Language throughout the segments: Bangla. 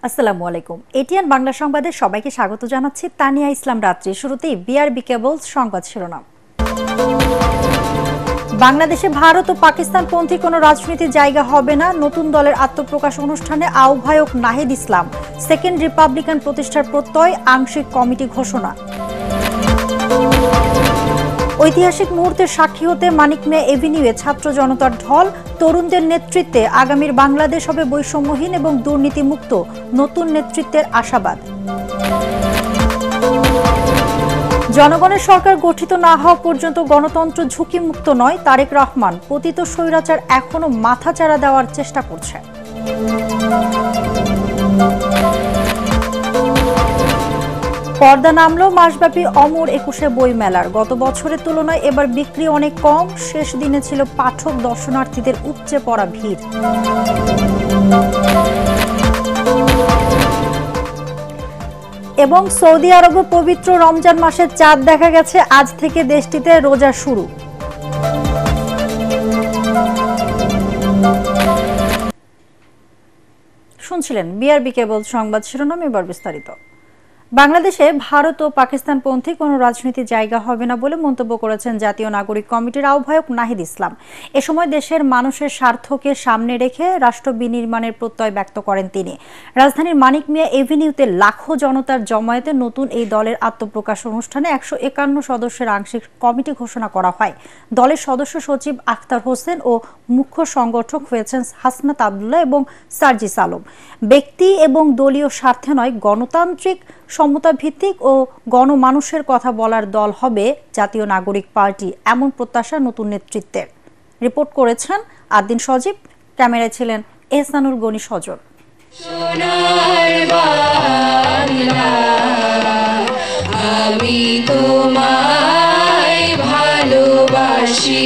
আসসালামু আলাইকুম। এটিএন বাংলা সংবাদে সবাইকে স্বাগত জানাচ্ছি। তানিয়া ইসলাম রাত্রি। শুরুতেই বিআরবি কেবলস সংবাদ শিরোনাম। বাংলাদেশে ভারত ও পাকিস্তানপন্থী কোনো রাজনীতির জায়গা হবে না, নতুন দলের আত্মপ্রকাশ অনুষ্ঠানে আহ্বায়ক নাহিদ ইসলাম। সেকেন্ড রিপাবলিকান প্রতিষ্ঠার প্রত্যয়, আংশিক কমিটি ঘোষণা। ঐতিহাসিক মুহূর্তের সাক্ষী হতে মানিক মিয়া এভিনিউয়ে ছাত্র জনতার ঢল। তরুণদের নেতৃত্বে আগামীর বাংলাদেশ হবে বৈষম্যহীন এবং দুর্নীতিমুক্ত, নতুন নেতৃত্বের আশাবাদ। জনগণের সরকার গঠিত না হওয়া পর্যন্ত গণতন্ত্র ঝুঁকিমুক্ত নয়, তারেক রহমান। পতিত স্বৈরাচার এখনো মাথাচাড়া দেওয়ার চেষ্টা করছে। পর্দা নামলো মাসব্যাপী অমর ২১ বই মেলার। গত বছরের তুলনায় এবার বিক্রি অনেক কম। শেষ দিনে ছিল পাঠক দর্শনার্থীদের উপচে পড়া ভিড়। এবং সৌদি আরবে পবিত্র রমজান মাসের চাঁদ দেখা গেছে। আজ থেকে দেশটিতে রোজা শুরু। শুনছিলেন বিআরবি কেবল সংবাদ শিরোনাম, এবার বিস্তারিত। বাংলাদেশে ভারত ও পাকিস্তানপন্থী কোনো রাজনীতির জায়গা হবে না বলে মন্তব্য করেছেন জাতীয় নাগরিক কমিটির আহ্বায়ক নাহিদ ইসলাম। এ সময় দেশের মানুষের স্বার্থকে সামনে রেখে রাষ্ট্র বিনির্মাণের প্রত্যয় ব্যক্ত করেন তিনি। রাজধানীর মানিক মিয়া এভিনিউতে লাখো জনতার জমায়েতে নতুন এই দলের আত্মপ্রকাশ অনুষ্ঠানে ১৫১ সদস্যের আংশিক কমিটি ঘোষণা করা হয়। দলের সদস্য সচিব আখতার হোসেন ও মুখ্য সংগঠক হয়েছেন হাসনাত আবদুল্লাহ এবং সার্জিস আলম। ব্যক্তি এবং দলীয় স্বার্থে নয়, গণতান্ত্রিক সমতা ভিত্তিক ও গণমানুষের কথা বলার দল হবে জাতীয় নাগরিক পার্টি, এমন প্রত্যাশা নতুন নেতৃত্বের। রিপোর্ট করেছেন আদ্দিন সজীব, ক্যামেরায় ছিলেন এহসানুল গনি সজল। আমি তোমায় ভালোবাসি।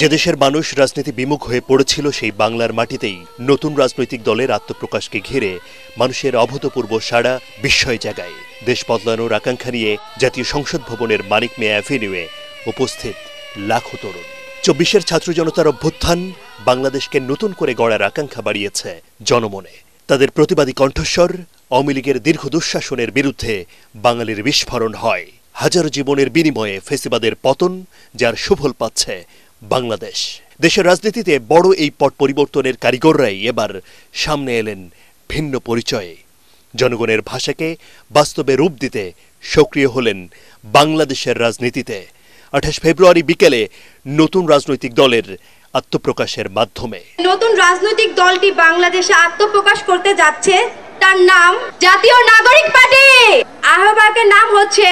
যে দেশের মানুষ রাজনীতি বিমুখ হয়ে পড়েছিল, সেই বাংলার মাটিতেই নতুন রাজনৈতিক দলের আত্মপ্রকাশকে ঘিরে মানুষের অভূতপূর্ব সাড়া বিস্ময় জাগায়। দেশ বদলানোর আকাঙ্ক্ষা নিয়ে জাতীয় সংসদ ভবনের মানিক মিয়া অ্যাভিনিউয়ে উপস্থিত লাখো তরুণ। ২৪-এর ছাত্র জনতার অভ্যুত্থান বাংলাদেশকে নতুন করে গড়ার আকাঙ্ক্ষা বাড়িয়েছে জনমনে। তাদের প্রতিবাদী কণ্ঠস্বর আওয়ামী লীগের দীর্ঘ দুঃশাসনের বিরুদ্ধে বাঙালির বিস্ফোরণ হয়। হাজারো জীবনের বিনিময়ে ফেসিবাদের পতন, যার সুফল পাচ্ছে বাংলাদেশ। দেশের রাজনীতিতে বড় এই পট পরিবর্তনের কারিগররাই এবার সামনে এলেন ভিন্ন পরিচয়ে। জনগণের ভাষাকে বাস্তবে রূপ দিতে সক্রিয় হলেন বাংলাদেশের রাজনীতিতে। ২৮ ফেব্রুয়ারি বিকেলে নতুন রাজনৈতিক দলের আত্মপ্রকাশের মাধ্যমে নতুন রাজনৈতিক দলটি বাংলাদেশে আত্মপ্রকাশ করতে যাচ্ছে। তার নাম জাতীয় নাগরিক পার্টি। আহ্বায়কের নাম হচ্ছে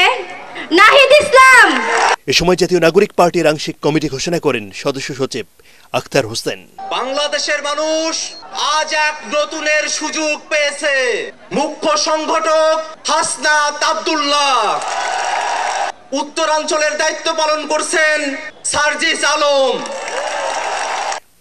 নাহিদ ইসলাম। এ সময় জাতীয় নাগরিক পার্টির আংশিক কমিটি ঘোষণা করেন সদস্য সচিব আখতার হোসেন। বাংলাদেশের মানুষ আজ এক নতুনের সুযোগ পেয়েছে। মুখ্য সংগঠক হাসনাত আবদুল্লাহ, উত্তরাঞ্চলের দায়িত্ব পালন করছেন সার্জিস আলম।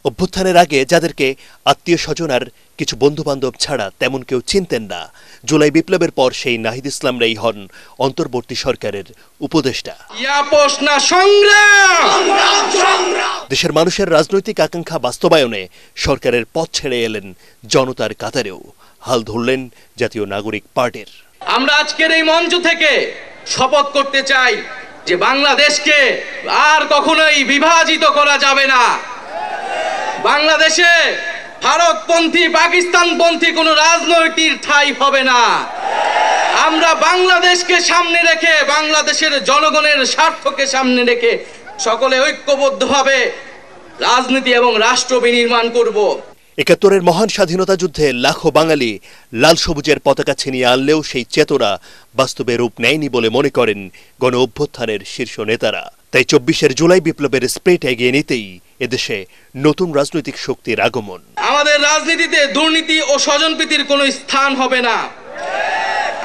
অভ্যুত্থানের আগে যাদেরকে আত্মীয় স্বজন আর কিছু বন্ধু বান্ধব ছাড়া তেমন কেউ চিনতেন না, জুলাই বিপ্লবের পর সেই নাহিদ ইসলামরাই হন অন্তর্বর্তী সরকারের উপদেষ্টা। দেশের মানুষের রাজনৈতিক আকাঙ্ক্ষা বাস্তবায়নে সরকারের পথ ছেড়ে এলেন জনতার কাতারেও। হাল ধরলেন জাতীয় নাগরিক পার্টির। আমরা আজকের এই মঞ্চ থেকে শপথ করতে চাই যে বাংলাদেশকে আর কখনোই বিভাজিত করা যাবে না। বাংলাদেশে ভারতপন্থী পাকিস্তানপন্থী কোনো রাজনৈতিক ঠাঁই হবে না। আমরা বাংলাদেশকে সামনে রেখে, বাংলাদেশের জনগণের স্বার্থকে সামনে রেখে সকলে ঐক্যবদ্ধভাবে রাজনীতি এবং রাষ্ট্র বিনির্মাণ করব। ৭১-এর মহান স্বাধীনতা যুদ্ধে লাখো বাঙালি লাল সবুজের পতাকা ছিনিয়ে আনলেও সেই চেতনা বাস্তবে রূপ নেয়নি বলে মনে করেন গণ অভ্যুত্থানের শীর্ষ নেতারা। তাই ২৪-এর জুলাই বিপ্লবের স্প্রিট এগিয়ে নিতেই এদেশে নতুন রাজনৈতিক শক্তির আগমন। আমাদের রাজনীতিতে দুর্নীতি ও স্বজনপ্রীতির কোনো স্থান হবে না।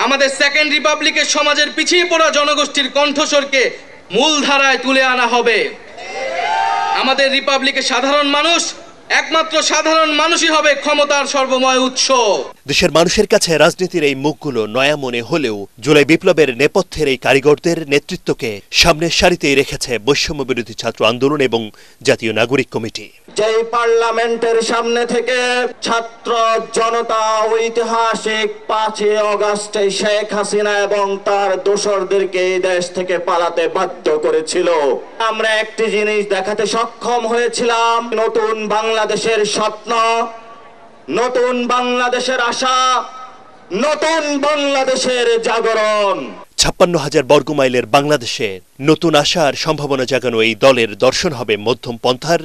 আমাদের সেকেন্ড রিপাবলিকের সমাজের পিছিয়ে পড়া জনগোষ্ঠীর কণ্ঠস্বরকে মূলধারায় তুলে আনা হবে। আমাদের রিপাবলিকের সাধারণ মানুষ, একমাত্র সাধারণ মানুষই হবে ক্ষমতার সর্বময় উৎস। দেশের মানুষের কাছে রাজনীতির এই মুখগুলো নয়া মনে হলেও জুলাই বিপ্লবের নেপথ্যের এই কারিগরদের নেতৃত্বকে সামনের সারিতেই রেখেছে বৈষম্য বিরোধী ছাত্র আন্দোলন এবং জাতীয় নাগরিক কমিটি। যেই পার্লামেন্টের সামনে থেকে ছাত্র জনতা ঐতিহাসিক 5 আগস্টে শেখ হাসিনা এবং তার দোসরদেরকে এই দেশ থেকে পালাতে বাধ্য করেছিল, আমরা একটি জিনিস দেখাতে সক্ষম হয়েছিলাম, নতুন বাংলাদেশের স্বপ্ন, নতুন বাংলাদেশের আশা, নতুন বাংলাদেশের জাগরণ। 56,000 বর্গমাইলের বাংলাদেশে নতুন আশার সম্ভাবনা জাগানো এই দলের দর্শন হবে মধ্যম পন্থার,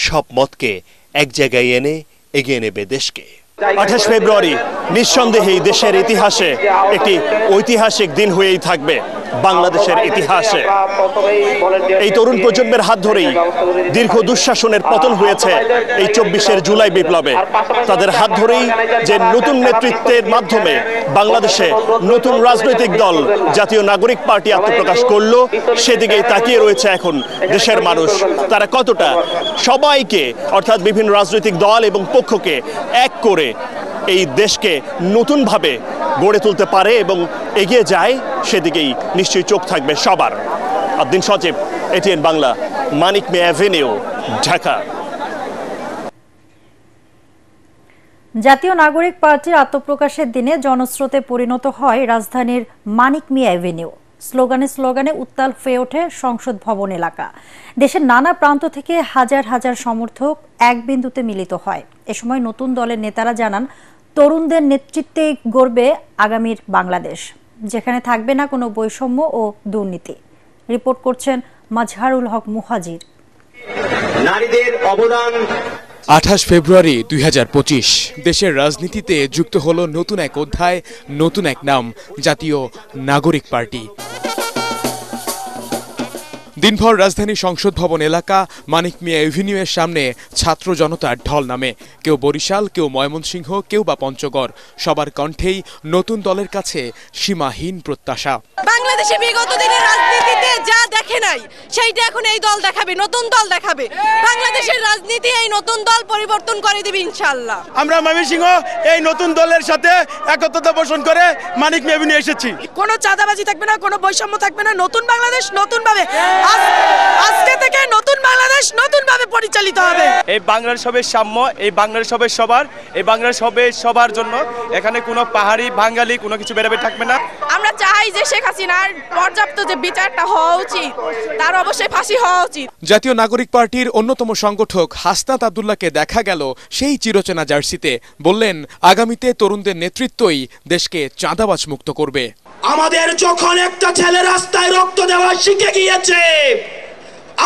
সব মতকে এক জায়গায় এনে এগিয়ে নেবে দেশকে। 28 ফেব্রুয়ারি নিঃসন্দেহে দেশের ইতিহাসে একটি ঐতিহাসিক দিন হয়েই থাকবে বাংলাদেশের ইতিহাসে। এই তরুণ প্রজন্মের হাত ধরেই দীর্ঘ দুঃশাসনের পতন হয়েছে এই 24 জুলাই বিপ্লবে। তাদের হাত ধরেই যে নতুন নেতৃত্বের মাধ্যমে বাংলাদেশে নতুন রাজনৈতিক দল জাতীয় নাগরিক পার্টি আত্মপ্রকাশ করলো, সেদিকেই তাকিয়ে রয়েছে এখন দেশের মানুষ। তারা কতটা সবাইকে অর্থাৎ বিভিন্ন রাজনৈতিক দল এবং পক্ষকে এক করে এই দেশকে নতুনভাবে গড়ে তুলতে পারে এবং এগিয়ে যায়, সেদিকেই নিশ্চয়ই চোখ থাকবে সবার। আব্দিন সচিব, এটিএন বাংলা, মানিক মিয়া অ্যাভিনিউ, ঢাকা। জাতীয় নাগরিক পার্টির আত্মপ্রকাশের দিনে জনস্রোতে পরিণত হয় রাজধানীর মানিক মিয়া অ্যাভিনিউ। স্লোগানে স্লোগানে উত্তাল হয়ে ওঠে সংসদ ভবন এলাকা। দেশের নানা প্রান্ত থেকে হাজার হাজার সমর্থক এক বিন্দুতে মিলিত হয়। এ সময় নতুন দলের নেতারা জানান, তরুণদের নেতৃত্বে গড়বে আগামীর বাংলাদেশ, যেখানে থাকবে না কোনো বৈষম্য ও দুর্নীতি। রিপোর্ট করছেন মাজহারুল হক মুহাজির। নারীদের অবদান। 28 ফেব্রুয়ারি 2025 দেশের রাজনীতিতে যুক্ত হলো নতুন এক অধ্যায়, নতুন এক নাম, জাতীয় নাগরিক পার্টি। দিনভর রাজধানী সংসদ ভবন এলাকা মানিক মিয়া এভিনিউয়ের সামনে ছাত্র জনতার ঢল নামে। কেউ বরিশাল, কেউ ময়মনসিংহ, কেউ বা পঞ্চগড়। সবার কণ্ঠেই নতুন দলের কাছে সীমাহীন প্রত্যাশা। বাংলাদেশে বিগত দিনের রাজনীতিতে যা দেখে নাই সেইটা এখন এই দল দেখাবে, নতুন দল দেখাবে। বাংলাদেশের রাজনীতি এই নতুন দল পরিবর্তন করে দেবে ইনশাআল্লাহ। আমরা ময়মনসিংহ এই নতুন দলের সাথে একত্রতা পোষণ করে মানিক মিয়া এভিনিউ এসেছি। কোনো চাঁদাবাজি থাকবে না, কোনো বৈষম্য থাকবে না। নতুন বাংলাদেশ নতুনভাবে, আজকে থেকে নতুন বাংলাদেশ নতুনভাবে পরিচালিত হবে। এই বাংলাদেশ হবে সাম্য, এই বাংলাদেশ হবে সবার, এই বাংলাদেশ হবে সবার জন্য। এখানে কোনো পাহাড়ি বাঙালি কোনো কিছু বেরোবে থাকবে না। আমরা চাই যে শেখ হাসিনার পর্যাপ্ত যে বিচারটা হওয়া উচিত, তার অবশ্যই ফাঁসি হওয়া উচিত। জাতীয় নাগরিক পার্টির অন্যতম সংগঠক হাসনাত আব্দুল্লাহকে দেখা গেল সেই চিরচেনা জার্সিতে। বললেন, আগামীতে তরুণদের নেতৃত্বই দেশকে চাঁদাবাজ মুক্ত করবে। আমাদের যখন একটা ছেলে রাস্তায় রক্ত দেওয়া শিখে গিয়েছে,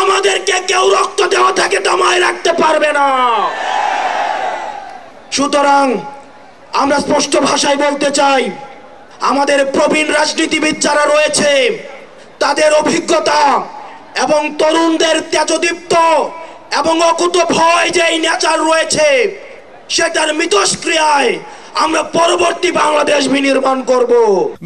আমাদেরকে কেউ রক্ত দেওয়া থেকে দমায় রাখতে পারবে না। সুতরাং আমরা স্পষ্ট ভাষায় বলতে চাই, আমাদের প্রবীণ রাজনীতিবিদ যারা রয়েছে তাদের অভিজ্ঞতা এবং তরুণদের তেজদীপ্ত এবং অকুত ভয় যে নেচার রয়েছে, সেটার মিথস্ক্রিয়ায় আমরা পরবর্তী বাংলাদেশ বিনির্মাণ করব।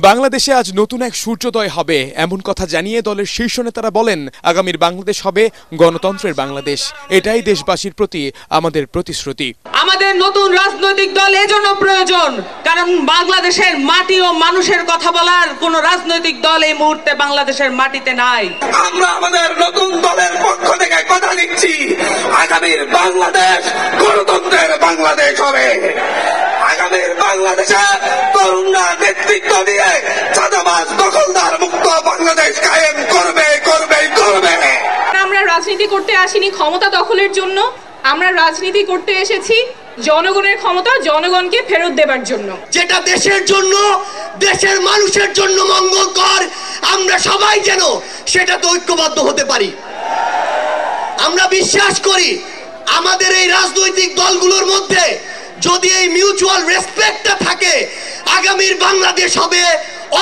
বাংলাদেশে আজ নতুন এক সূর্যোদয় হবে এমন কথা জানিয়ে দলের শীর্ষ নেতারা বলেন, আগামীর বাংলাদেশ হবে গণতন্ত্রের বাংলাদেশ। এটাই দেশবাসীর প্রতি আমাদের প্রতিশ্রুতি। আমাদের নতুন রাজনৈতিক দল এজন্য প্রয়োজন, কারণ বাংলাদেশের মাটি ও মানুষের কথা বলার কোন রাজনৈতিক দল এই মুহূর্তে বাংলাদেশের মাটিতে নাই। আমরা আমাদের নতুন দলের পক্ষ থেকে কথা দিচ্ছি, আগামীর বাংলাদেশ গণতন্ত্রের বাংলাদেশ হবে। আগামীর বাংলাদেশে তরুণরা নেতৃত্ব দিয়ে চাঁদাবাজ দখলদার মুক্ত বাংলাদেশ কায়েম করবে করবে করবে। আমরা রাজনীতি করতে আসিনি ক্ষমতা দখলের জন্য, আমরা রাজনীতি করতে এসেছি জনগণের ক্ষমতা জনগণকে ফেরত দেবার জন্য। যেটা দেশের জন্য, দেশের মানুষের জন্য মঙ্গলকর, আমরা সবাই যেন সেটাতে ঐক্যবদ্ধ হতে পারি। আমরা বিশ্বাস করি আমাদের এই রাজনৈতিক দলগুলোর মধ্যে যদি এই মিউচুয়াল রেসপেক্টটা থাকে, আগামীর বাংলাদেশ হবে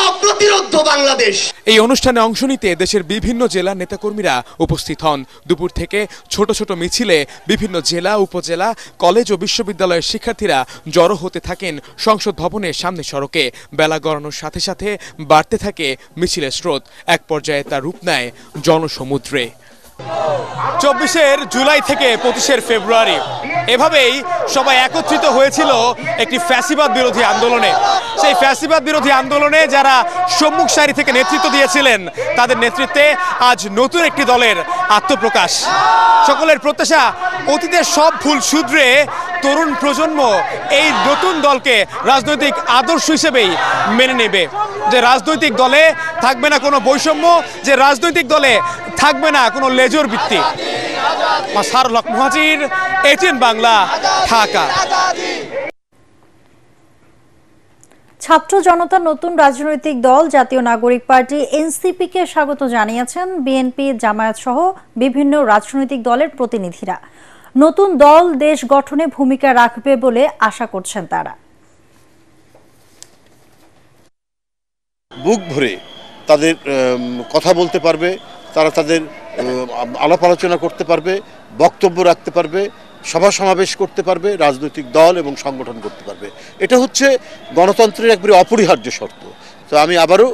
অপ্রতিরোধ্য বাংলাদেশ। এই অনুষ্ঠানে অংশ নিতে দেশের বিভিন্ন জেলার নেতাকর্মীরা উপস্থিত হন। দুপুর থেকে ছোট ছোট মিছিলে বিভিন্ন জেলা, উপজেলা, কলেজ ও বিশ্ববিদ্যালয়ের শিক্ষার্থীরা জড়ো হতে থাকেন সংসদ ভবনের সামনে সড়কে। বেলা গড়ানোর সাথে সাথে বাড়তে থাকে মিছিলের স্রোত। এক পর্যায়ে তা রূপ নেয় জনসমুদ্রে। চব্বিশের জুলাই থেকে 25 ফেব্রুয়ারি এভাবেই সবাই একত্রিত হয়েছিল একটি ফ্যাসিবাদ বিরোধী আন্দোলনে। সেই ফ্যাসিবাদ বিরোধী আন্দোলনে যারা সম্মুখ সারি থেকে নেতৃত্ব দিয়েছিলেন তাদের নেতৃত্বে আজ নতুন একটি দলের আত্মপ্রকাশ। সকলের প্রত্যাশা অতীতের সব ভুল শুধরে তরুণ প্রজন্ম এই নতুন দলকে রাজনৈতিক আদর্শ হিসেবেই মেনে নেবে। যে রাজনৈতিক দলে থাকবে না কোনো বৈষম্য, যে রাজনৈতিক দলে থাকবে না কোনো লেজর ভিত্তি। মাসারুল হক মুহাজির, ATN বাংলা, ঢাকা। ছাত্র জনতার নতুন রাজনৈতিক দল জাতীয় নাগরিক পার্টি NCP কে স্বাগত জানিয়েছেন বিএনপি, জামায়াত সহ বিভিন্ন রাজনৈতিক দলের প্রতিনিধিরা। নতুন দল দেশ গঠনে ভূমিকা রাখবে বলে আশা করছেন তারা। বুক ভরে তাদের কথা বলতে পারবে, তারা তাদের আলাপ আলোচনা করতে পারবে, বক্তব্য রাখতে পারবে, সভা সমাবেশ করতে পারবে, রাজনৈতিক দল এবং সংগঠন করতে পারবে। এটা হচ্ছে গণতন্ত্রের একবারে অপরিহার্য শর্ত। তো আমি আবারও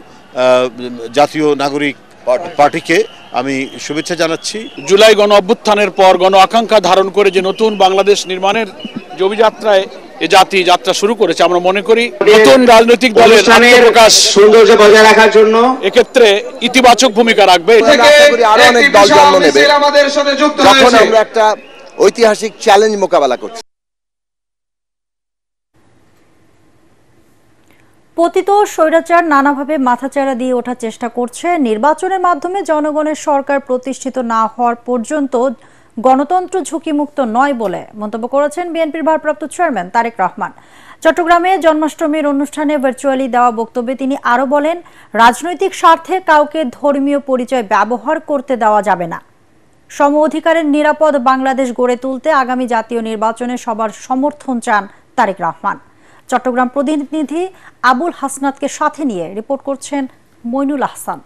জাতীয় নাগরিক পার্টিকে আমি শুভেচ্ছা জানাচ্ছি। জুলাই গণ অভ্যুত্থানের পর গণ আকাঙ্ক্ষা ধারণ করে যে নতুন বাংলাদেশ নির্মাণের যে অভিযাত্রায় এ জাতি যাত্রা শুরু করেছে, আমরা মনে করি নতুন রাজনৈতিক দলের আত্মপ্রকাশ সৌন্দর্য বজায় রাখার জন্য এক্ষেত্রে ইতিবাচক ভূমিকা রাখবে। আরো অনেক দল জন্ম নেবে যখন আমরা একটা ঐতিহাসিক চ্যালেঞ্জ মোকাবেলা করছি। পতিত স্বৈরাচার নানাভাবে মাথাচাড়া দিয়ে ওঠার চেষ্টা করছে। নির্বাচনের মাধ্যমে জনগণের সরকার প্রতিষ্ঠিত না হওয়ার পর্যন্ত গণতন্ত্র ঝুঁকিমুক্ত নয় বলে মন্তব্য করেছেন বিএনপির ভারপ্রাপ্ত চেয়ারম্যান তারেক রহমান। চট্টগ্রামে জন্মাষ্টমীর অনুষ্ঠানে ভার্চুয়ালি দেওয়া বক্তব্যে তিনি আরও বলেন, রাজনৈতিক স্বার্থে কাউকে ধর্মীয় পরিচয় ব্যবহার করতে দেওয়া যাবে না। সম অধিকারের নিরাপদ বাংলাদেশ গড়ে তুলতে আগামী জাতীয় নির্বাচনে সবার সমর্থন চান তারেক রহমান। চট্টগ্রাম প্রতিনিধি আবুল হাসনাতকে সাথে নিয়ে রিপোর্ট করছেন মইনুল আহসান।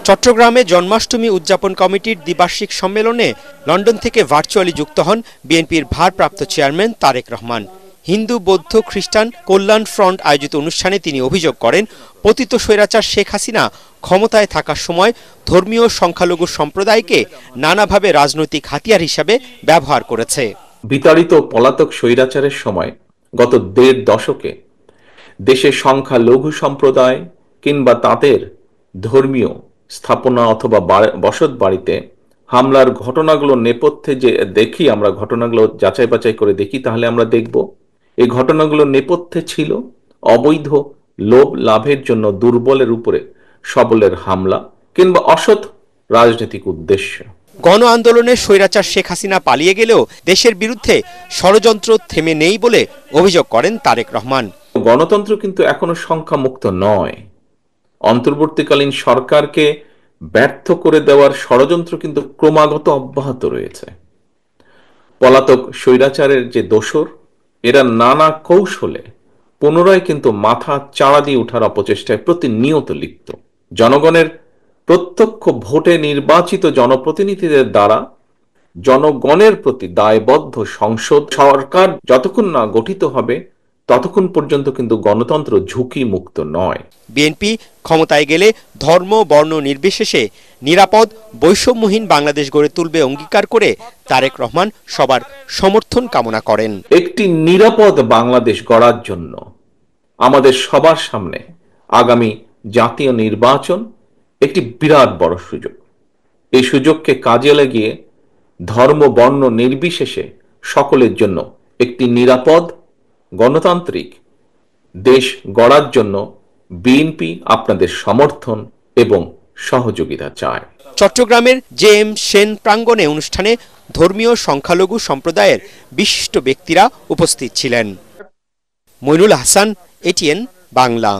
চট্টগ্রামে জন্মাষ্টমী উদযাপন কমিটির দ্বিবার্ষিক সম্মেলনে লন্ডন থেকে ভার্চুয়ালি যুক্ত হন বিএনপির ভারপ্রাপ্ত চেয়ারম্যান তারেক রহমান। হিন্দু, বৌদ্ধ, খ্রিস্টান কল্যাণ ফ্রন্ট আয়োজিত অনুষ্ঠানে তিনি অভিযোগ করেন, পতিত স্বৈরাচার শেখ হাসিনা ক্ষমতায় থাকার সময় ধর্মীয় সংখ্যালঘু সম্প্রদায়কে নানাভাবে রাজনৈতিক হাতিয়ার হিসাবে ব্যবহার করেছে। বিতাড়িত পলাতক স্বৈরাচারের সময় গত ১.৫ দশকে দেশের সংখ্যালঘু সম্প্রদায় কিংবা তাদের ধর্মীয় স্থাপনা অথবা বসত বাড়িতে হামলার ঘটনাগুলো নেপথ্যে যে দেখি, আমরা ঘটনাগুলো যাচাই বাছাই করে দেখি, তাহলে আমরা দেখব এই ঘটনাগুলোর নেপথ্যে ছিল অবৈধ লোভ লাভের জন্য দুর্বলের উপরে সবলের হামলা কিংবা অসৎ রাজনৈতিক উদ্দেশ্য। গণ আন্দোলনে স্বৈরাচার শেখ হাসিনা পালিয়ে গেলেও দেশের বিরুদ্ধে ষড়যন্ত্র থেমে নেই বলে অভিযোগ করেন তারেক রহমান। গণতন্ত্র কিন্তু এখনো সংখ্যামুক্ত নয়। অন্তর্বর্তীকালীন সরকারকে ব্যর্থ করে দেওয়ার ষড়যন্ত্র কিন্তু ক্রমাগত অব্যাহত রয়েছে। পলাতক স্বৈরাচারের যে দোসর, এরা নানা কৌশলে পুনরায় কিন্তু মাথা চাড়া দিয়ে ওঠার অপচেষ্টায় প্রতিনিয়ত লিপ্ত। জনগণের প্রত্যক্ষ ভোটে নির্বাচিত জনপ্রতিনিধিদের দ্বারা জনগণের প্রতি দায়বদ্ধ সংসদ সরকার যতক্ষণ না গঠিত হবে ততক্ষণ পর্যন্ত কিন্তু গণতন্ত্র ঝুঁকি মুক্ত নয়। বিএনপি ক্ষমতায় গেলে ধর্ম বর্ণ নির্বিশেষে নিরাপদ বৈষম্যহীন বাংলাদেশ গড়ে তুলবে অঙ্গীকার করে তারেক রহমান সবার সমর্থন কামনা করেন। একটি নিরাপদ বাংলাদেশ গড়ার জন্য আমাদের সবার সামনে আগামী জাতীয় নির্বাচন একটি বিরাট বড় সুযোগ। এই সুযোগকে কাজে লাগিয়ে ধর্ম বর্ণ নির্বিশেষে সকলের জন্য একটি নিরাপদ গণতান্ত্রিক দেশ গড়ার জন্য বিএনপি আপনাদের সমর্থন এবং সহযোগিতা চায়। চট্টগ্রামের JM সেন প্রাঙ্গণে অনুষ্ঠানে ধর্মীয় সংখ্যালঘু সম্প্রদায়ের বিশিষ্ট ব্যক্তিরা উপস্থিত ছিলেন। মইনুল আহসান, ATN বাংলা।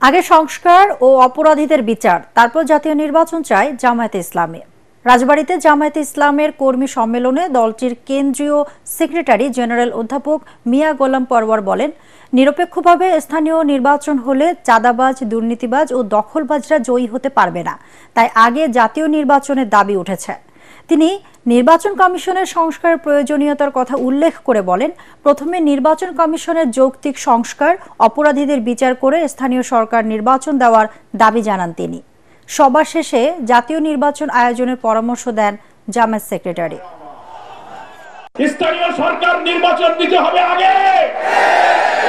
আগে সংস্কার ও অপরাধীদের বিচার, তারপর জাতীয় নির্বাচন চায় জামায়াতে ইসলামী। রাজবাড়ীতে জামায়াতে ইসলামের কর্মী সম্মেলনে দলটির কেন্দ্রীয় সেক্রেটারি জেনারেল অধ্যাপক মিয়া গোলাম পরওয়ার বলেন, নিরপেক্ষভাবে স্থানীয় নির্বাচন হলে চাঁদাবাজ, দুর্নীতিবাজ ও দখলবাজরা জয়ী হতে পারবে না, তাই আগে জাতীয় নির্বাচনের দাবি উঠেছে। তিনি নির্বাচন কমিশনের সংস্কারের প্রয়োজনীয়তার কথা উল্লেখ করে বলেন, প্রথমে নির্বাচন কমিশনের যৌক্তিক সংস্কার, অপরাধীদের বিচার করে স্থানীয় সরকার নির্বাচন দেওয়ার দাবি জানান তিনি। সভা শেষে জাতীয় নির্বাচন আয়োজনের পরামর্শ দেন জামায়াত সেক্রেটারি। স্থানীয় সরকার নির্বাচন দিতে হবে আগে,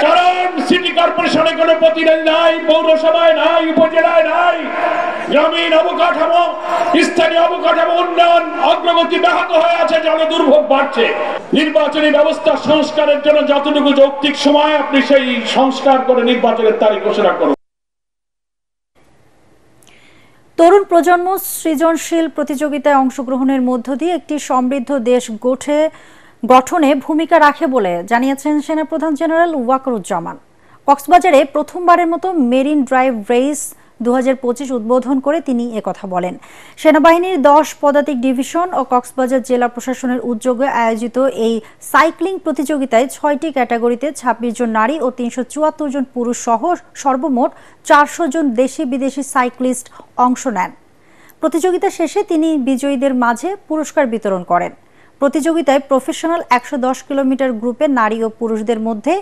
কারণ সিটি কর্পোরেশনে কোনো প্রতিনিধি নাই, পৌরসভায় নাই, উপজেলায় নাই। গ্রামীণ অবকাঠামো, স্থানীয় অবকাঠামো উন্নয়ন অগ্রগতি ব্যাহত হয়ে আছে, জনদুর্ভোগ বাড়ছে। নির্বাচনী ব্যবস্থা সংস্কারের জন্য যতটুকু যৌক্তিক সময়, আপনি সেই সংস্কার করে নির্বাচনের তারিখ ঘোষণা করুন। তরুণ প্রজন্ম সৃজনশীল প্রতিযোগিতায় অংশগ্রহণের মধ্য দিয়ে একটি সমৃদ্ধ দেশ গঠনে ভূমিকা রাখে বলে জানিয়েছেন সেনাপ্রধান জেনারেল ওয়াকারুজ্জামান। কক্সবাজারে প্রথমবারের মতো মেরিন ড্রাইভ রেস 2025 উদ্বোধন করে তিনি একথা বলেন। সেনাবাহিনীর 10 পদাতিক ডিভিশন ও কক্সবাজার জেলা প্রশাসনের উদ্যোগে আয়োজিত এই সাইক্লিং প্রতিযোগিতায় 6টি ক্যাটাগরিতে 26 জন নারী ও 374 জন পুরুষ সহ সর্বমোট 400 জন দেশি বিদেশি সাইক্লিস্ট অংশ নেন। প্রতিযোগিতা শেষে তিনি বিজয়ীদের মাঝে পুরস্কার বিতরণ করেন। প্রতিযোগিতায় প্রফেশনাল 110 কিলোমিটার গ্রুপে নারী ও পুরুষদের মধ্যে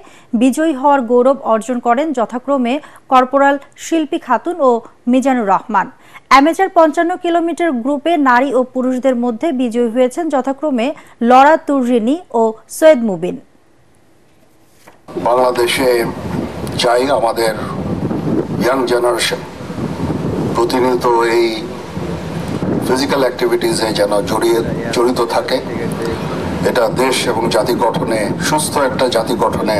বিজয়ী হওয়ার গৌরব অর্জন করেন যথাক্রমে কর্পোরাল শিল্পী খাতুন ও মিজানুর রহমান। অ্যামেচার 55 কিলোমিটার গ্রুপে নারী ও পুরুষদের মধ্যে বিজয়ী হয়েছেন যথাক্রমে লরা তুররিনি ও সৈয়দ মুবিন। বাংলাদেশে চাই আমাদের ইয়াং জেনারেশন প্রতিনিয়ত এই ফিজিক্যাল অ্যাক্টিভিটিসে যেন জড়িত থাকে। এটা দেশ এবং জাতি গঠনে, সুস্থ একটা জাতি গঠনে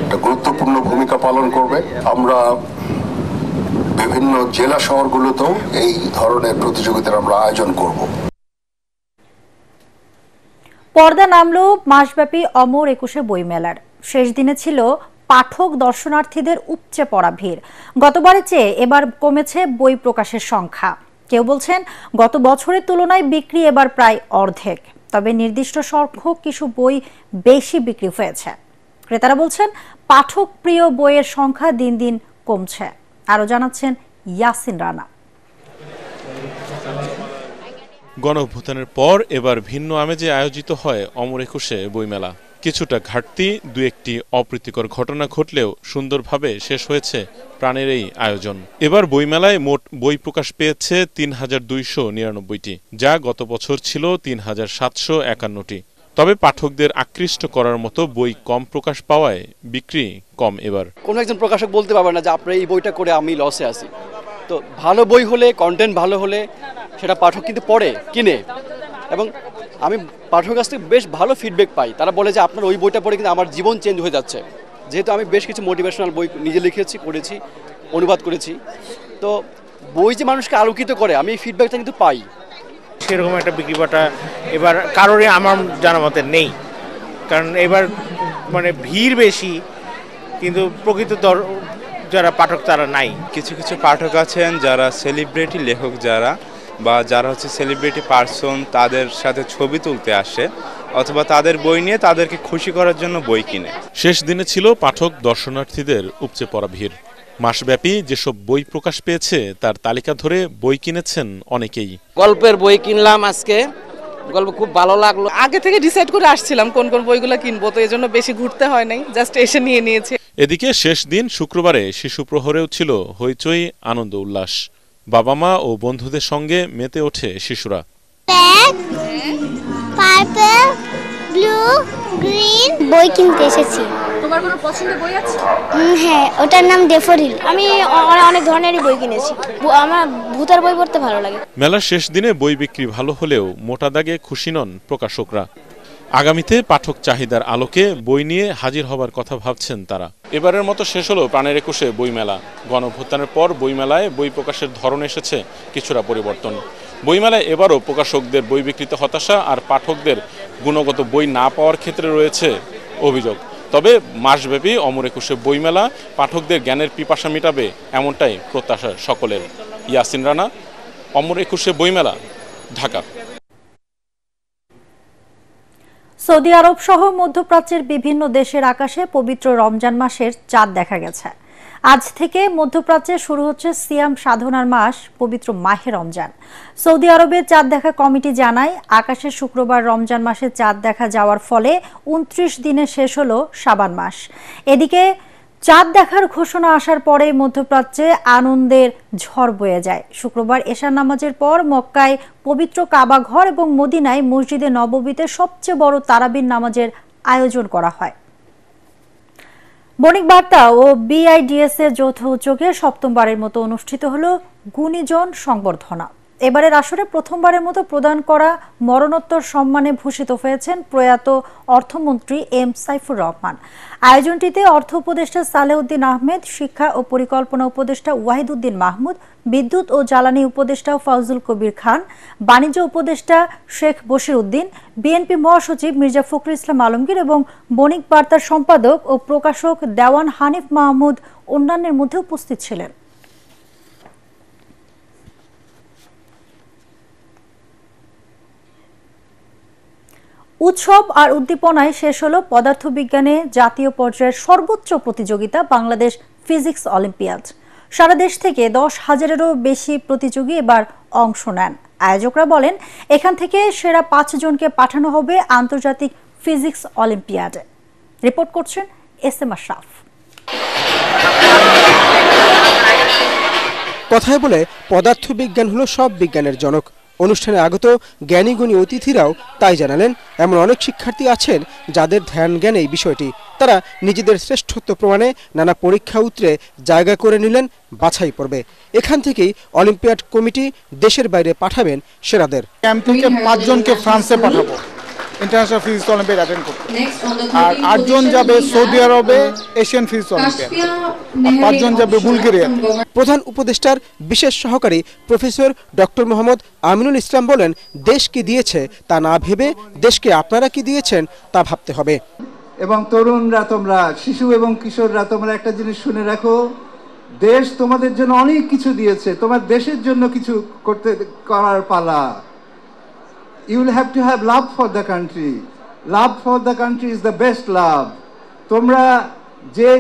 একটা গুরুত্বপূর্ণ ভূমিকা পালন করবে। আমরা বিভিন্ন জেলা শহরগুলোতেও এই ধরনের প্রতিযোগিতার আমরা আয়োজন করব। পর্দা নামলো মাসব্যাপী অমর 21 বইমেলার। শেষ দিনে ছিল পাঠক দর্শনার্থীদের উপচে পড়া ভিড়। গতবারের চেয়ে এবার কমেছে বই প্রকাশের সংখ্যা। কেউ বলছেন গত বছরের তুলনায় বিক্রি এবার প্রায় অর্ধেক, তবে নির্দিষ্ট সংখ্যক কিছু বই বেশি বিক্রি হয়েছে। ক্রেতারা বলছেন পাঠক প্রিয় বইয়ের সংখ্যা দিন দিন কমছে। আরো জানাচ্ছেন ইয়াসিন রানা। গণঅভ্যুত্থানের পর এবার ভিন্ন আমেজে আয়োজিত হয় অমর 21 বইমেলা। কিছুটা ঘাটতি, দু একটি অপ্রীতিকর ঘটনা ঘটলেও সুন্দরভাবে শেষ হয়েছে প্রাণের এই আয়োজন। এবার বইমেলায় মোট বই প্রকাশ পেয়েছে ৩,২৯৯টি, যা গত বছর ছিল ৩,৭৫১টি। তবে পাঠকদের আকৃষ্ট করার মতো বই কম প্রকাশ পাওয়ায় বিক্রি কম এবার। কোনো একজন প্রকাশক বলতে পারবে না যে আপনার এই বইটা করে আমি লসে আছি। তো ভালো বই হলে, কন্টেন্ট ভালো হলে সেটা পাঠক কিন্তু পড়ে, কিনে। এবং আমি পাঠকের কাছ থেকে বেশ ভালো ফিডব্যাক পাই। তারা বলে যে আপনার ওই বইটা পড়ে কিন্তু আমার জীবন চেঞ্জ হয়ে যাচ্ছে। যেহেতু আমি বেশ কিছু মোটিভেশনাল বই নিজে লিখেছি, পড়েছি, অনুবাদ করেছি, তো বই যে মানুষকে আলোকিত করে আমি এই ফিডব্যাকটা কিন্তু পাই। সেরকম একটা বিক্রিবাটা এবার কারোরই আমার জানা মতে নেই, কারণ এবার মানে ভিড় বেশি, কিন্তু প্রকৃত যারা পাঠক তারা নাই। কিছু কিছু পাঠক আছেন যারা সেলিব্রিটি লেখক, যারা হচ্ছে সেলিব্রিটি পার্সন, তাদের সাথে ছবি তুলতে আসে অথবা তাদের বই নিয়ে তাদেরকে খুশি করার জন্য বই কিনে। শেষ দিনে ছিল পাঠক দর্শনার্থীদের উপচে পড়া ভিড়। মাসব্যাপী যেসব বই প্রকাশ পেয়েছে তার তালিকা ধরে বই কিনেছেন অনেকেই। গল্পের বই কিনলাম আজকে, গল্প খুব ভালো লাগলো। আগে থেকে ডিসাইড করে আসছিলাম কোন কোন বইগুলো কিনবো, তো এজন্য বেশি ঘুরতে হয় নাই, জাস্ট এসে নিয়ে নিয়েছি। এদিকে শেষ দিন শুক্রবারে শিশু প্রহরেও ছিল হইচই, আনন্দ উল্লাস। বাবা মা ও বন্ধুদের সঙ্গে মেতে ওঠে শিশুরা। পার্পল, ব্লু, গ্রিন বই কিনতে এসেছি। তোমার কোনো পছন্দের বই আছে? হ্যাঁ, ওটার নাম ডেফোডিল। আমি অনেক ধরনেরই বই কিনেছি। আমার ভূতের বই পড়তে ভালো লাগে। মেলার শেষ দিনে বই বিক্রি ভালো হলেও মোটা দাগে খুশি নন প্রকাশকরা। আগামীতে পাঠক চাহিদার আলোকে বই নিয়ে হাজির হবার কথা ভাবছেন তারা। এবারের মতো শেষ হলো প্রাণের 21 বইমেলা। গণঅভ্যুত্থানের পর বইমেলায় বই প্রকাশের ধরন এসেছে কিছুটা পরিবর্তন। বইমেলায় এবারও প্রকাশকদের বই বিক্রিতে হতাশা আর পাঠকদের গুণগত বই না পাওয়ার ক্ষেত্রে রয়েছে অভিযোগ। তবে মাসব্যাপী অমর 21 বইমেলা পাঠকদের জ্ঞানের পিপাসা মেটাবে, এমনটাই প্রত্যাশা সকলের। ইয়াসিন রানা, অমর 21 বইমেলা, ঢাকা। সৌদি আরব সহ মধ্যপ্রাচ্যের বিভিন্ন দেশের আকাশে পবিত্র রমজান মাসের চাঁদ দেখা গেছে। আজ থেকে মধ্যপ্রাচ্যে শুরু হচ্ছে সিয়াম সাধনার মাস পবিত্র মাহে রমজান। সৌদি আরবে চাঁদ দেখা কমিটি জানায়, আকাশে শুক্রবার রমজান মাসে চাঁদ দেখা যাওয়ার ফলে 29 দিনে শেষ হলো শাবান মাস। এদিকে চাঁদ দেখার ঘোষণা আসার পরে মধ্যপ্রাচ্যে আনন্দের ঝড় বয়ে যায়। শুক্রবার এশার নামাজের পর মক্কায় পবিত্র কাবা ঘর এবং মদিনায় মসজিদে নববীতে সবচেয়ে বড় তারাবির নামাজের আয়োজন করা হয়। বণিক বার্তা ও বিআইডিএস এর যৌথ উদ্যোগে সপ্তমবারের মতো অনুষ্ঠিত হলো গুণীজন সংবর্ধনা। এবারের আসরে প্রথমবারের মতো প্রদান করা মরণোত্তর সম্মানে ভূষিত হয়েছেন প্রয়াত অর্থমন্ত্রী এম সাইফুর রহমান। আয়োজনটিতে অর্থ উপদেষ্টা সালেউদ্দিন আহমেদ, শিক্ষা ও পরিকল্পনা উপদেষ্টা ওয়াহিদুদ্দিন মাহমুদ, বিদ্যুৎ ও জ্বালানি উপদেষ্টা ফজলুল কবির খান, বাণিজ্য উপদেষ্টা শেখ বশির উদ্দিন, বিএনপি মহাসচিব মির্জা ফখরুল ইসলাম আলমগীর এবং বণিক বার্তার সম্পাদক ও প্রকাশক দেওয়ান হানিফ মাহমুদ অন্যান্যের মধ্যে উপস্থিত ছিলেন। উৎসব আর উদ্দীপনায় শেষ হলো পদার্থবিজ্ঞানে জাতীয় পর্যায়ের সর্বোচ্চ প্রতিযোগিতা বাংলাদেশ ফিজিক্স অলিম্পিয়াড। সারা দেশ থেকে 10,000-এরও বেশি প্রতিযোগী এবার অংশ নেন। আয়োজকরা বলেন, এখান থেকে সেরা 5 জনকে পাঠানো হবে আন্তর্জাতিক ফিজিক্স অলিম্পিয়াডে। রিপোর্ট করছেন এসএম আশরাফ। কথায় বলে পদার্থবিজ্ঞান হলো সব বিজ্ঞানের জনক। অনুষ্ঠানে আগত জ্ঞানীগুণী অতিথিরাও তাই জানালেন। এমন অনেক শিক্ষার্থী আছেন যাদের ধ্যান জ্ঞান এই বিষয়টি। তারা নিজেদের শ্রেষ্ঠত্ব প্রমাণে নানা পরীক্ষা উতরে জায়গা করে নিলেন বাছাই পর্বে। এখান থেকেই অলিম্পিয়াড কমিটি দেশের বাইরে পাঠাবেন সেরাদের। ক্যাম্প থেকে 5 জনকে ফ্রান্সে পাঠাবো ইন্টারন্যাশনাল ফিজিক্স অলিম্পিয়াড অ্যাটেন্ড করতে, আর 8 জন যাবে সৌদি আরবে এশিয়ান ফিজিক্স অলিম্পিয়াড, 5 জন যাবে বুলগেরিয়া। প্রধান উপদেষ্টার বিশেষ সহকারী প্রফেসর ডক্টর মোহাম্মদ আমিনুল ইসলাম বলেন, দেশ কি দিয়েছে তা না ভেবে দেশকে আপনারা কি দিয়েছেন তা ভাবতে হবে। এবং তরুণরা, তোমরা শিশু এবং কিশোররা, তোমরা একটা জিনিস শুনে রাখো, দেশ তোমাদের জন্য অনেক কিছু দিয়েছে, তোমার দেশের জন্য কিছু করার পালা। You will have to have love for the country. Love for the country is the best love. তোমরা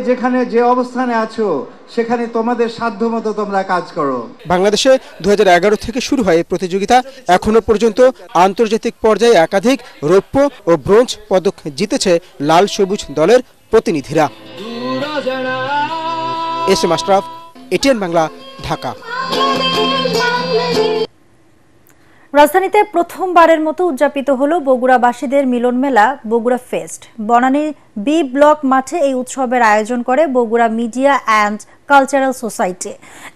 যেখানে যে অবস্থানে আছো সেখানে তোমাদের সাধ্যমতো তোমরা কাজ করো। বাংলাদেশে 2011 থেকে শুরু হয় এই প্রতিযোগিতা। এখনো পর্যন্ত আন্তর্জাতিক পর্যায়ে একাধিক রৌপ্য ও ব্রোঞ্জ পদক জিতেছে লাল সবুজ দলের প্রতিনিধিরা। SM Ashraf, ATN Bangla, Dhaka. রাজধানীতে প্রথমবারের মতো উদযাপিত হলো বগুড়াবাসীদের মিলন মেলা বগুড়া ফেস্ট। বনানীর বি ব্লক মাঠে এই উৎসবের আয়োজন করে Bogura media and cultural society.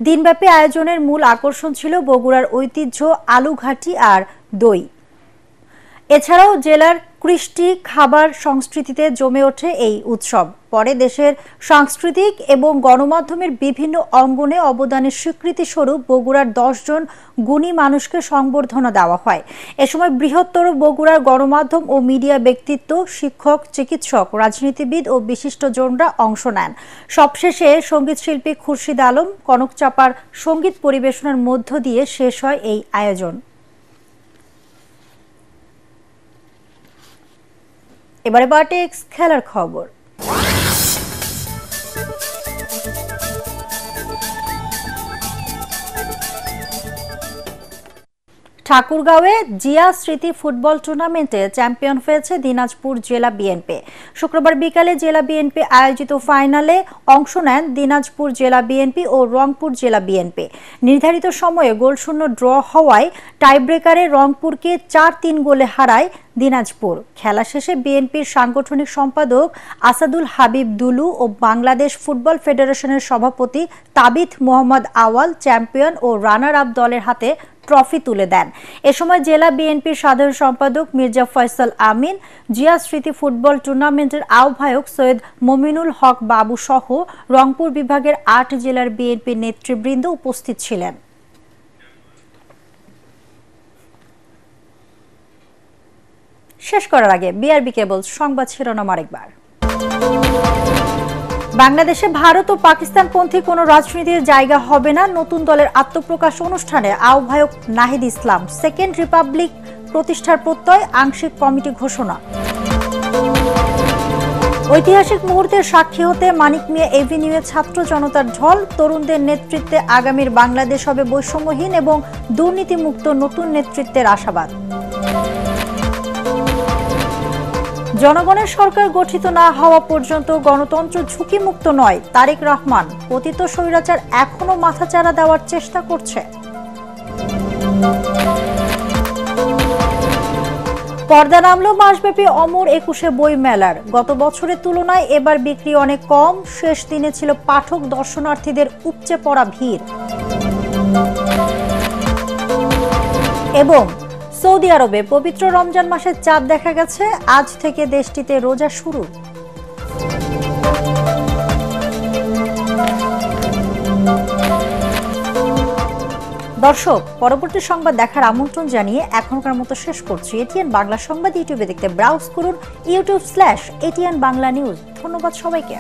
দিনব্যাপী আয়োজনের মূল আকর্ষণ ছিল বগুড়ার ঐতিহ্য আলুঘাটি আর দই। এছাড়াও জেলার কৃষ্টি, খাবার, সংস্কৃতিতে জমে ওঠে এই উৎসব। পরে দেশের সাংস্কৃতিক এবং গণমাধ্যমের বিভিন্ন অঙ্গনে অবদানের স্বীকৃতি স্বরূপ বগুড়ার 10 জন গুণী মানুষকে সংবর্ধনা দেওয়া হয়। এ সময় বৃহত্তর বগুড়ার গণমাধ্যম ও মিডিয়া ব্যক্তিত্ব, শিক্ষক, চিকিৎসক, রাজনীতিবিদ ও বিশিষ্টজনরা অংশ নেন। সবশেষে সঙ্গীতশিল্পী খুরশিদ আলম কনকচাপার সঙ্গীত পরিবেশনার মধ্য দিয়ে শেষ হয় এই আয়োজন। এবারে বারটেক্স খেলার খবর। ঠাকুরগাঁওয়ে জিয়া স্মৃতি ফুটবল টুর্নামেন্টে চ্যাম্পিয়ন হয়েছে দিনাজপুর জেলা বিএনপি। শুক্রবার বিকালে জেলা বিএনপি আয়োজিত ফাইনালে অংশ নেন দিনাজপুর জেলা বিএনপি ও রংপুর জেলা বিএনপি। নির্ধারিত সময়ে গোলশূন্য ড্র হওয়ায় টাইব্রেকারে রংপুরকে 4-3 গোলে হারায় দিনাজপুর। খেলা শেষে বিএনপির সাংগঠনিক সম্পাদক আসাদুল হাবিব দুলু ও বাংলাদেশ ফুটবল ফেডারেশনের সভাপতি তাবিথ মোহাম্মদ আওয়াল চ্যাম্পিয়ন ও রানার আপ দলের হাতে ট্রফি তুলে দেন। এ সময় জেলা বিএনপির সাধারণ সম্পাদক মির্জা ফয়সাল আমিন, জিয়া স্মৃতি ফুটবল টুর্নামেন্টের আহ্বায়ক সৈয়দ মমিনুল হক বাবু সহ রংপুর বিভাগের 8 জেলার বিএনপি নেতৃবৃন্দ উপস্থিত ছিলেন। শেষ করার আগে বিআরবি কেবল সংবাদ শিরোনাম আরেকবার। বাংলাদেশে ভারত ও পাকিস্তানপন্থী কোনো রাজনীতির জায়গা হবে না, নতুন দলের আত্মপ্রকাশ অনুষ্ঠানে আহ্বায়ক নাহিদ ইসলাম। সেকেন্ড রিপাবলিক প্রতিষ্ঠার প্রত্যয়, আংশিক কমিটি ঘোষণা। ঐতিহাসিক মুহূর্তের সাক্ষী হতে মানিক মিয়া এভিনিউয়ে ছাত্র জনতার ঢল। তরুণদের নেতৃত্বে আগামীর বাংলাদেশ হবে বৈষম্যহীন এবং দুর্নীতিমুক্ত নতুন নেতৃত্বের আশাবাদ। জনগণের সরকার গঠিত না হওয়া পর্যন্ত গণতন্ত্র ঝুঁকিমুক্ত নয়। তারেক রহমান, পতিত স্বৈরাচার এখনো মাথাচাড়া দেওয়ার চেষ্টা করছে। পর্দা নামলো মাসব্যাপী অমর 21 বই মেলার। গত বছরের তুলনায় এবার বিক্রি অনেক কম। শেষ দিনে ছিল পাঠক দর্শনার্থীদের উপচে পড়া ভিড়। এবং সৌদি আরবে পবিত্র রমজান মাসের চাঁদ দেখা গেছে। আজ থেকে দেশটিতে রোজা শুরু। দর্শক, পরবর্তী সংবাদ দেখার আমন্ত্রণ জানিয়ে এখনকার মতো শেষ করছি। এটিএন বাংলা সংবাদ ইউটিউবে দেখতে ব্রাউজ করুন youtube/ATN বাংলা নিউজ। ধন্যবাদ সবাইকে।